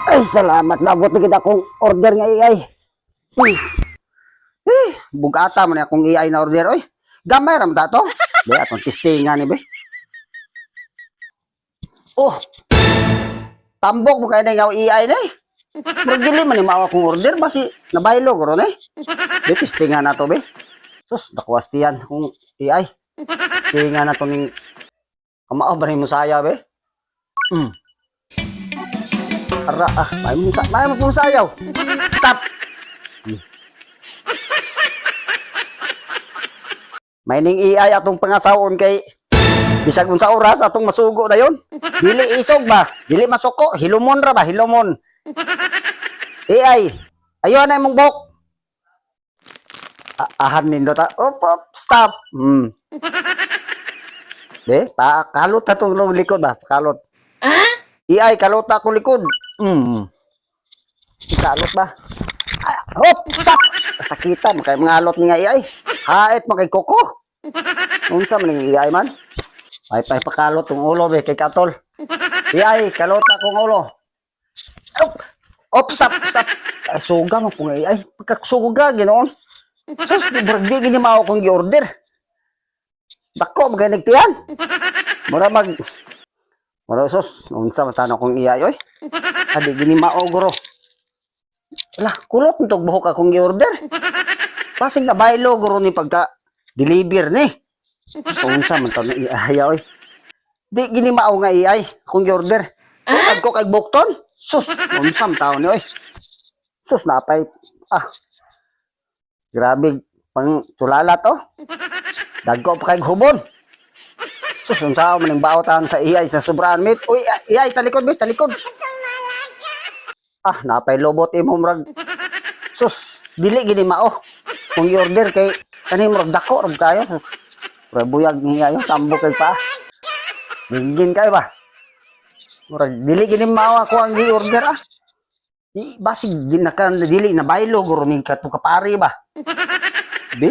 Ay, salamat na. Buti kita kung order nga AI. Uy. Bugata mo na akong AI na order. Oy, gamay ram ta to. Be, atong testing nga ni be. Oh, tambok mo kaya na yung AI na eh. Pero dili man yung akong order. Basi, nabaylo ko ron eh. Be, testing nga na to be. Sus, nakwas tiyan kung AI. Testing nga na to ning kamao ba mo saya be. Ara, may mo pong sayaw. Stop. May ning AI atong pangasawon kay bisag unsa oras atong masugo na yon. Dili isog ba? Dili masuko, hilumon ra ba? Hilumon. AI, ayo na imong bok. Ahan nindo ta. Op, stop. Be, kalot ta tong likod ba? Kalot. AI, kalot ta akong likod. Kalot ba? Hop, stop. Sakitan kay mga alot nga AI. Hait mo kay Koko. Unsa man ng AI man? Ay pakalot tong ulo be kay Katol. AI, kalot akong ulo. Stop. Ay, suga mo kung AI. Pagkasuga ginoon. Sus, di gini mao kong gi-order. Dako maganig tiyan. Mura sus, unsa man tanong kong AI oy. Adi gini mao guro. Lah, kulot nitog buhok akong gi-order. Pasig na baylo guro ni pagka deliver ni. So, unsa man tanong AI oy. Di gini mao nga AI akong gi-order. Agko kay Bukton. Sus, unsa man taon ni oy. Sus, napay. Grabe pang tulala to. Dagko pa kay hubon. Sus, unsa man ning baotan sa AI sa sobraan mit. Uy, AI talikod mit, talikod. Napay lobot imo murag. Sus, dili gini mao. Kung i-order kay kani murag dako rag kayo. Sus. Buyag ni ayo tambok kay pa. Dingin kay ba? Murag dili gini mao ako ang i-order basig ginakan dili na baylo guro ning katu kapari ba. Bi?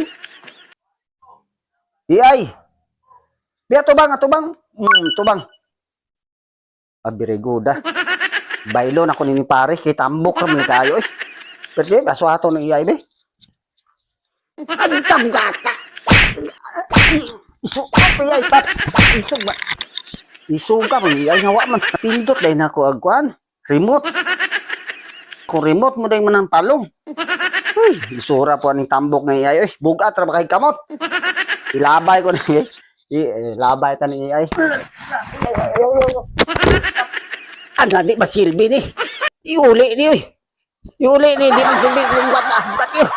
AI. Bi atubang. Tubang. Abiregoda. Baylo na ko ni pare kay tambok ra man kayo eh. Pero baso ato ng AI be. Ang tambaka. Isu apa ya stop. Isu ka man AI nga wa man pindot dai nako agkuan. Remote. Kung remote mo dai man ang palong. Uy, isura po aning tambok ng AI oy. Bugat ra ba kay kamot. Ilabay ko ni labay ta ni AI. Di ba silbi ni? Iuli ni oy. Iuli ni di man silbi bugat na. Bugat yo.